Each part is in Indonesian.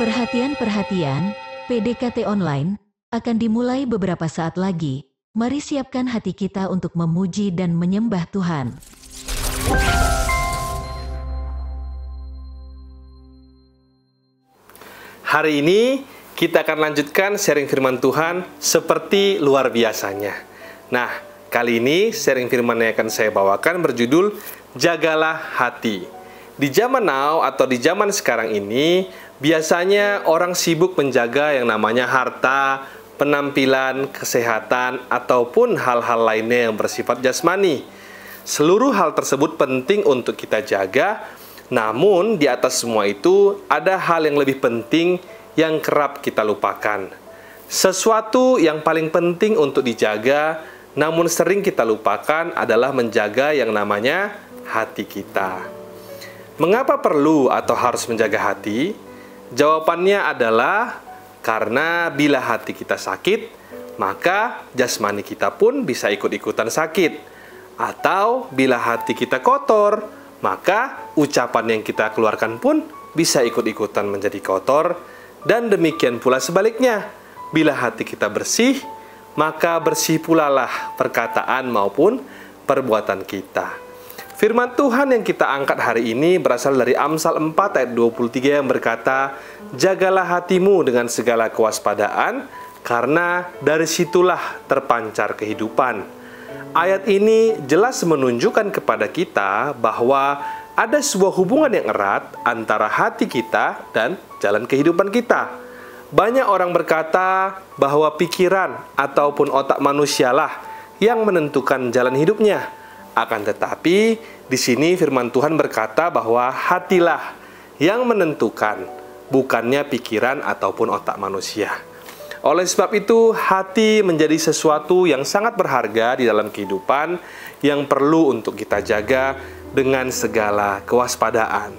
Perhatian, PDKT online akan dimulai beberapa saat lagi. Mari siapkan hati kita untuk memuji dan menyembah Tuhan. Hari ini kita akan lanjutkan sharing firman Tuhan seperti luar biasanya. Nah, kali ini sharing firman yang akan saya bawakan berjudul Jagalah Hati. Di zaman now atau di zaman sekarang ini, biasanya orang sibuk menjaga yang namanya harta, penampilan, kesehatan, ataupun hal-hal lainnya yang bersifat jasmani. Seluruh hal tersebut penting untuk kita jaga, namun di atas semua itu ada hal yang lebih penting yang kerap kita lupakan. Sesuatu yang paling penting untuk dijaga, namun sering kita lupakan adalah menjaga yang namanya hati kita. Mengapa perlu atau harus menjaga hati? Jawabannya adalah karena bila hati kita sakit, maka jasmani kita pun bisa ikut-ikutan sakit. Atau bila hati kita kotor, maka ucapan yang kita keluarkan pun bisa ikut-ikutan menjadi kotor. Dan demikian pula sebaliknya, bila hati kita bersih, maka bersih pula lah perkataan maupun perbuatan kita. Firman Tuhan yang kita angkat hari ini berasal dari Amsal 4 ayat 23 yang berkata, "Jagalah hatimu dengan segala kewaspadaan, karena dari situlah terpancar kehidupan." Ayat ini jelas menunjukkan kepada kita bahwa ada sebuah hubungan yang erat antara hati kita dan jalan kehidupan kita. Banyak orang berkata bahwa pikiran ataupun otak manusialah yang menentukan jalan hidupnya. Akan tetapi, di sini firman Tuhan berkata bahwa hatilah yang menentukan, bukannya pikiran ataupun otak manusia. Oleh sebab itu, hati menjadi sesuatu yang sangat berharga di dalam kehidupan yang perlu untuk kita jaga dengan segala kewaspadaan.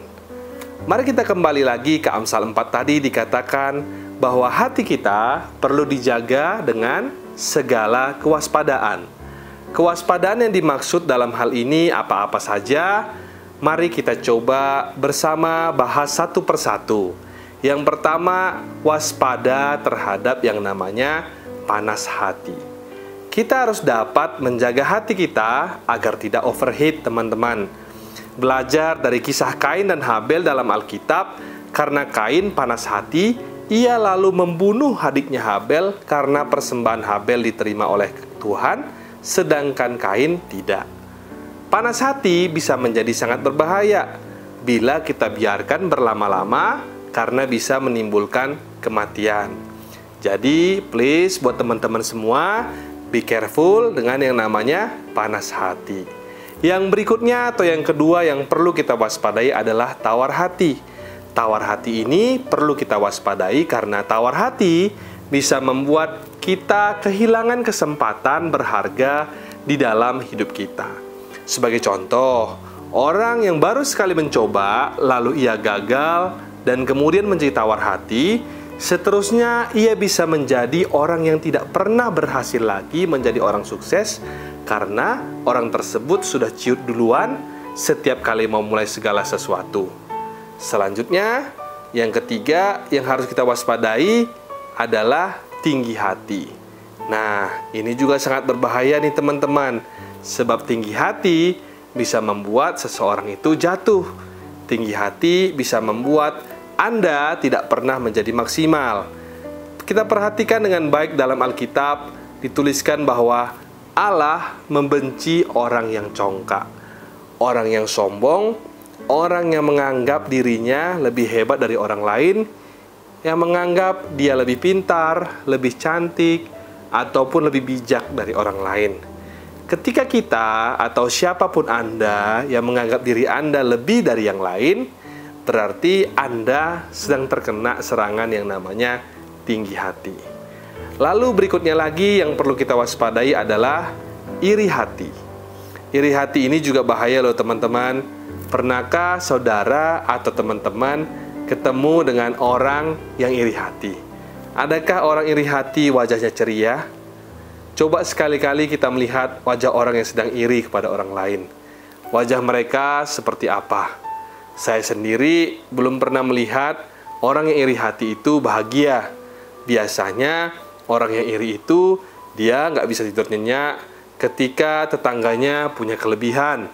Mari kita kembali lagi ke Amsal 4 tadi dikatakan bahwa hati kita perlu dijaga dengan segala kewaspadaan. Kewaspadaan yang dimaksud dalam hal ini apa-apa saja? Mari kita coba bersama bahas satu persatu. Yang pertama, waspada terhadap yang namanya panas hati. Kita harus dapat menjaga hati kita agar tidak overheat, teman-teman. Belajar dari kisah Kain dan Habel dalam Alkitab, karena Kain panas hati, ia lalu membunuh adiknya Habel karena persembahan Habel diterima oleh Tuhan, sedangkan Kain tidak. Panas hati bisa menjadi sangat berbahaya bila kita biarkan berlama-lama karena bisa menimbulkan kematian. Jadi, please buat teman-teman semua, be careful dengan yang namanya panas hati. Yang berikutnya atau yang kedua yang perlu kita waspadai adalah tawar hati. Tawar hati ini perlu kita waspadai karena tawar hati bisa membuat kita kehilangan kesempatan berharga di dalam hidup kita. Sebagai contoh, orang yang baru sekali mencoba, lalu ia gagal, dan kemudian menjadi tawar hati, seterusnya ia bisa menjadi orang yang tidak pernah berhasil lagi menjadi orang sukses, karena orang tersebut sudah ciut duluan setiap kali mau mulai segala sesuatu. Selanjutnya, yang ketiga yang harus kita waspadai adalah tinggi hati. Nah, ini juga sangat berbahaya nih teman-teman, sebab tinggi hati bisa membuat seseorang itu jatuh. Tinggi hati bisa membuat Anda tidak pernah menjadi maksimal. Kita perhatikan dengan baik dalam Alkitab, dituliskan bahwa Allah membenci orang yang congkak, orang yang sombong, orang yang menganggap dirinya lebih hebat dari orang lain, yang menganggap dia lebih pintar, lebih cantik, ataupun lebih bijak dari orang lain. Ketika kita atau siapapun Anda yang menganggap diri Anda lebih dari yang lain, berarti Anda sedang terkena serangan yang namanya tinggi hati. Lalu berikutnya lagi yang perlu kita waspadai adalah iri hati. Iri hati ini juga bahaya loh teman-teman. Pernahkah saudara atau teman-teman ketemu dengan orang yang iri hati? Adakah orang iri hati wajahnya ceria? Coba sekali-kali kita melihat wajah orang yang sedang iri kepada orang lain. Wajah mereka seperti apa? Saya sendiri belum pernah melihat orang yang iri hati itu bahagia. Biasanya orang yang iri itu dia nggak bisa tidur nyenyak ketika tetangganya punya kelebihan.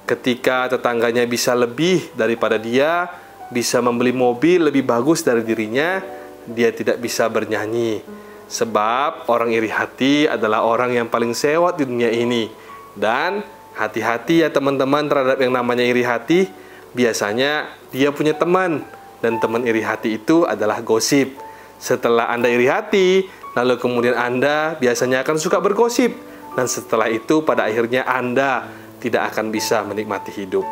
Ketika tetangganya bisa lebih daripada dia, bisa membeli mobil lebih bagus dari dirinya, dia tidak bisa bernyanyi. Sebab orang iri hati adalah orang yang paling sewot di dunia ini. Dan hati-hati ya teman-teman terhadap yang namanya iri hati. Biasanya dia punya teman, dan teman iri hati itu adalah gosip. Setelah Anda iri hati, lalu kemudian Anda biasanya akan suka bergosip. Dan setelah itu pada akhirnya Anda tidak akan bisa menikmati hidup.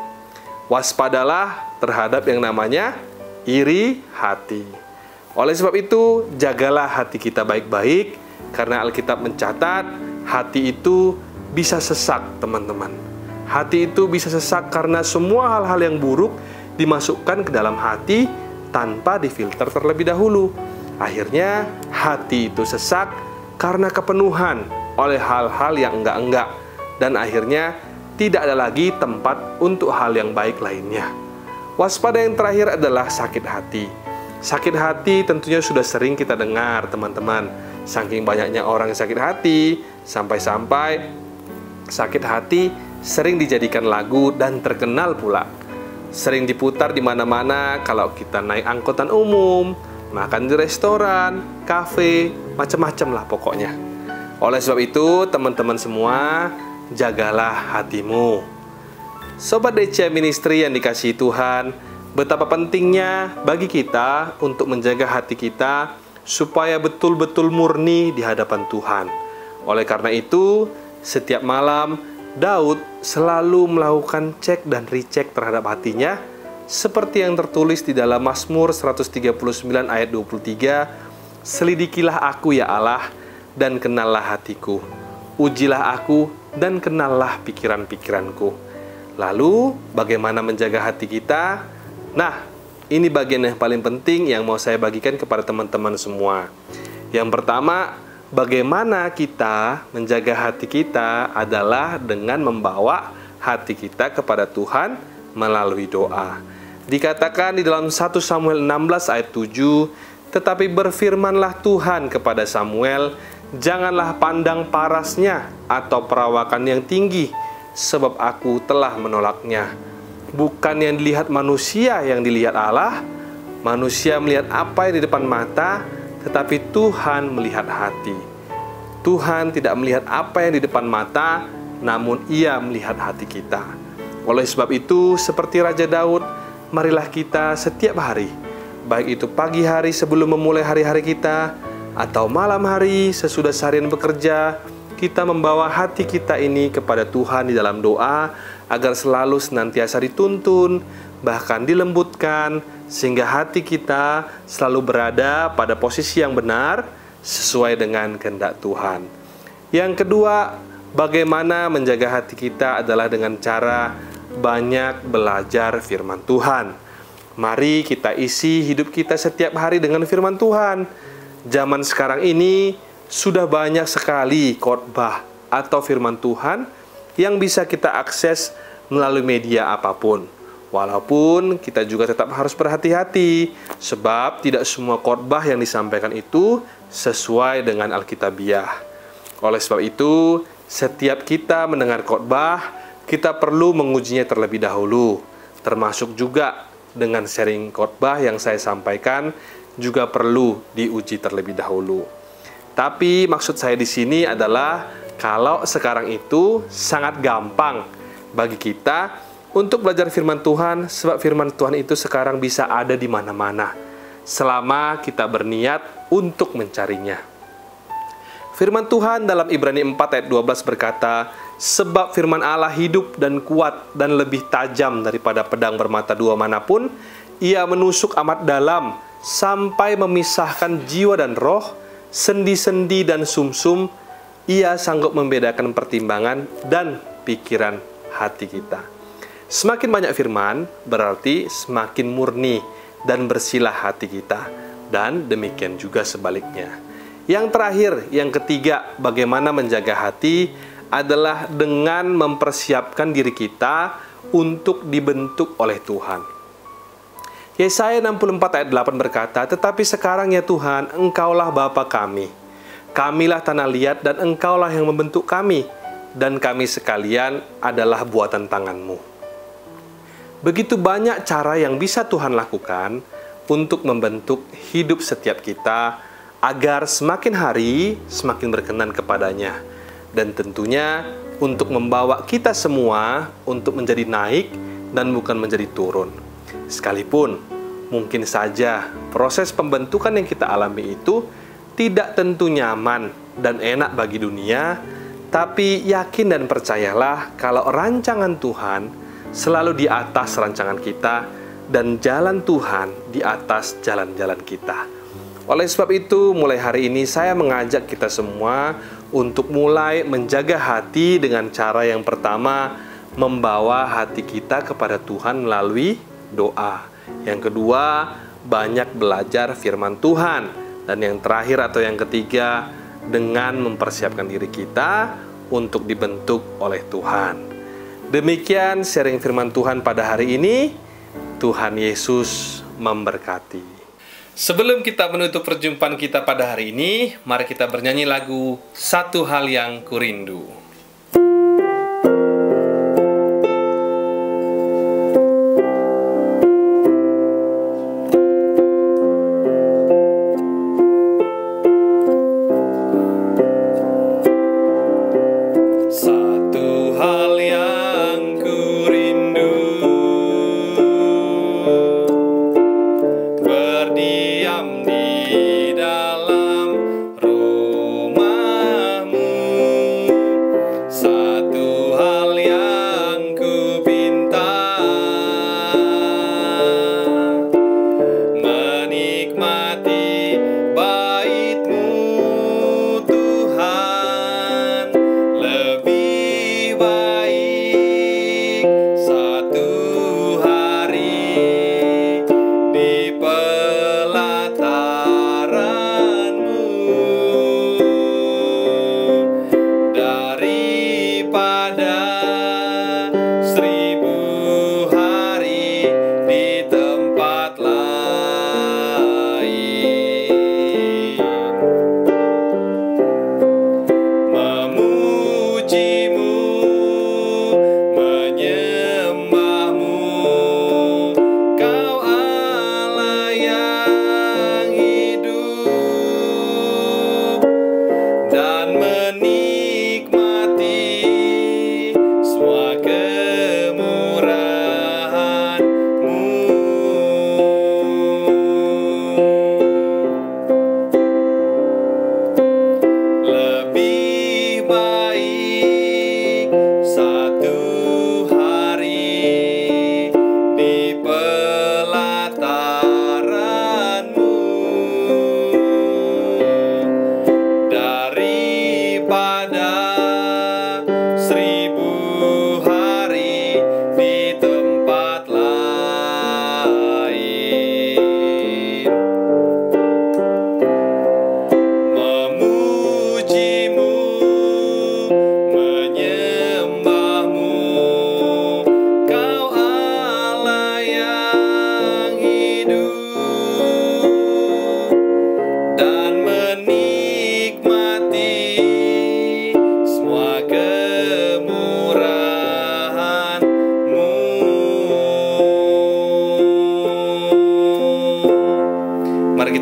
Waspadalah terhadap yang namanya iri hati. Oleh sebab itu, jagalah hati kita baik-baik, karena Alkitab mencatat hati itu bisa sesak, teman-teman. Hati itu bisa sesak karena semua hal-hal yang buruk dimasukkan ke dalam hati tanpa difilter terlebih dahulu. Akhirnya hati itu sesak karena kepenuhan oleh hal-hal yang enggak-enggak, dan akhirnya tidak ada lagi tempat untuk hal yang baik lainnya. Waspada yang terakhir adalah sakit hati. Sakit hati tentunya sudah sering kita dengar, teman-teman. Saking banyaknya orang yang sakit hati, sampai-sampai sakit hati sering dijadikan lagu dan terkenal pula. Sering diputar di mana-mana kalau kita naik angkutan umum, makan di restoran, kafe, macam-macam lah pokoknya. Oleh sebab itu, teman-teman semua, jagalah hatimu. Sobat DC Ministry yang dikasihi Tuhan, betapa pentingnya bagi kita untuk menjaga hati kita supaya betul-betul murni di hadapan Tuhan. Oleh karena itu, setiap malam Daud selalu melakukan cek dan recheck terhadap hatinya, seperti yang tertulis di dalam Mazmur 139 ayat 23, "Selidikilah aku ya Allah, dan kenallah hatiku. Ujilah aku dan kenallah pikiran-pikiranku." Lalu, bagaimana menjaga hati kita? Nah, ini bagian yang paling penting yang mau saya bagikan kepada teman-teman semua. Yang pertama, bagaimana kita menjaga hati kita adalah dengan membawa hati kita kepada Tuhan melalui doa. Dikatakan di dalam 1 Samuel 16 ayat 7, "Tetapi berfirmanlah Tuhan kepada Samuel, janganlah pandang parasnya atau perawakan yang tinggi, sebab aku telah menolaknya. Bukan yang dilihat manusia yang dilihat Allah. Manusia melihat apa yang di depan mata, tetapi Tuhan melihat hati." Tuhan tidak melihat apa yang di depan mata, namun Ia melihat hati kita. Oleh sebab itu, seperti Raja Daud, marilah kita setiap hari, baik itu pagi hari sebelum memulai hari-hari kita, atau malam hari sesudah seharian bekerja, kita membawa hati kita ini kepada Tuhan di dalam doa, agar selalu senantiasa dituntun, bahkan dilembutkan, sehingga hati kita selalu berada pada posisi yang benar, sesuai dengan kehendak Tuhan. Yang kedua, bagaimana menjaga hati kita adalah dengan cara banyak belajar firman Tuhan. Mari kita isi hidup kita setiap hari dengan firman Tuhan. Zaman sekarang ini sudah banyak sekali khotbah atau firman Tuhan yang bisa kita akses melalui media apapun. Walaupun kita juga tetap harus berhati-hati, sebab tidak semua khotbah yang disampaikan itu sesuai dengan Alkitabiah. Oleh sebab itu, setiap kita mendengar khotbah, kita perlu mengujinya terlebih dahulu. Termasuk juga dengan sharing khotbah yang saya sampaikan, juga perlu diuji terlebih dahulu. Tapi maksud saya di sini adalah kalau sekarang itu sangat gampang bagi kita untuk belajar firman Tuhan, sebab firman Tuhan itu sekarang bisa ada di mana-mana, selama kita berniat untuk mencarinya. Firman Tuhan dalam Ibrani 4 ayat 12 berkata, "Sebab firman Allah hidup dan kuat dan lebih tajam daripada pedang bermata dua manapun, ia menusuk amat dalam sampai memisahkan jiwa dan roh, sendi-sendi dan sumsum, ia sanggup membedakan pertimbangan dan pikiran hati kita." Semakin banyak firman, berarti semakin murni dan bersihlah hati kita. Dan demikian juga sebaliknya. Yang terakhir, yang ketiga, bagaimana menjaga hati adalah dengan mempersiapkan diri kita untuk dibentuk oleh Tuhan. Yesaya 64 ayat 8 berkata, "Tetapi sekarang ya Tuhan, Engkaulah Bapa kami. Kamilah tanah liat dan Engkaulah yang membentuk kami, dan kami sekalian adalah buatan tangan-Mu." Begitu banyak cara yang bisa Tuhan lakukan untuk membentuk hidup setiap kita agar semakin hari semakin berkenan kepadanya. Dan tentunya untuk membawa kita semua untuk menjadi naik dan bukan menjadi turun. Sekalipun mungkin saja proses pembentukan yang kita alami itu tidak tentu nyaman dan enak bagi dunia, tapi yakin dan percayalah kalau rancangan Tuhan selalu di atas rancangan kita dan jalan Tuhan di atas jalan-jalan kita. Oleh sebab itu, mulai hari ini saya mengajak kita semua untuk mulai menjaga hati dengan cara yang pertama, membawa hati kita kepada Tuhan melalui doa. Yang kedua, banyak belajar firman Tuhan. Dan yang terakhir atau yang ketiga, dengan mempersiapkan diri kita untuk dibentuk oleh Tuhan. Demikian sharing firman Tuhan pada hari ini. Tuhan Yesus memberkati. Sebelum kita menutup perjumpaan kita pada hari ini, mari kita bernyanyi lagu Satu Hal Yang Kurindu.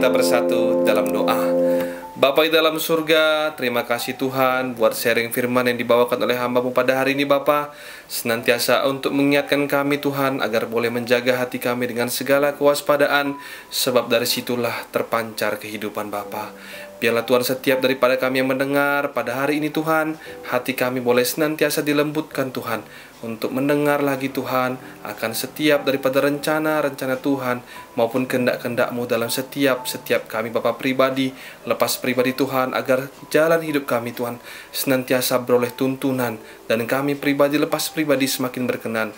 Bersatu dalam doa. Bapa di dalam surga, terima kasih Tuhan buat sharing firman yang dibawakan oleh hamba-Mu pada hari ini Bapa. Senantiasa untuk mengingatkan kami Tuhan agar boleh menjaga hati kami dengan segala kewaspadaan, sebab dari situlah terpancar kehidupan Bapa. Biarlah Tuhan setiap daripada kami yang mendengar pada hari ini Tuhan, hati kami boleh senantiasa dilembutkan Tuhan, untuk mendengar lagi Tuhan akan setiap daripada rencana-rencana Tuhan maupun kehendak-kehendak-Mu dalam setiap kami Bapa pribadi, lepas pribadi Tuhan, agar jalan hidup kami Tuhan senantiasa beroleh tuntunan dan kami pribadi lepas pribadi semakin berkenan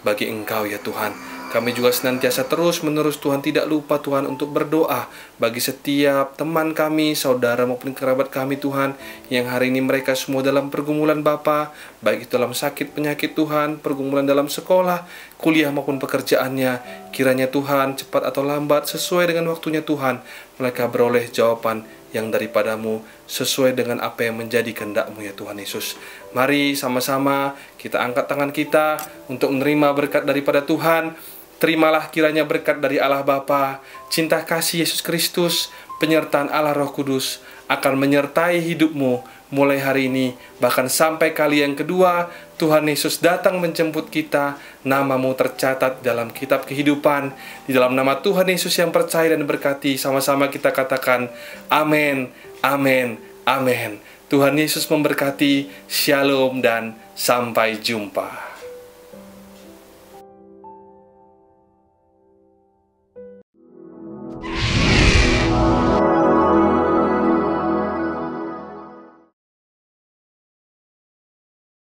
bagi Engkau ya Tuhan. Kami juga senantiasa terus-menerus Tuhan tidak lupa Tuhan untuk berdoa bagi setiap teman kami, saudara maupun kerabat kami Tuhan, yang hari ini mereka semua dalam pergumulan Bapa, baik itu dalam sakit penyakit Tuhan, pergumulan dalam sekolah, kuliah maupun pekerjaannya. Kiranya Tuhan cepat atau lambat sesuai dengan waktunya Tuhan, mereka beroleh jawaban yang daripadamu sesuai dengan apa yang menjadi kehendak-Mu ya Tuhan Yesus. Mari sama-sama kita angkat tangan kita untuk menerima berkat daripada Tuhan. Terimalah kiranya berkat dari Allah Bapa, cinta kasih Yesus Kristus, penyertaan Allah Roh Kudus akan menyertai hidupmu mulai hari ini, bahkan sampai kali yang kedua Tuhan Yesus datang menjemput kita. Namamu tercatat dalam kitab kehidupan. Di dalam nama Tuhan Yesus yang percaya dan berkati, sama-sama kita katakan amin, amin, amin. Tuhan Yesus memberkati. Shalom dan sampai jumpa.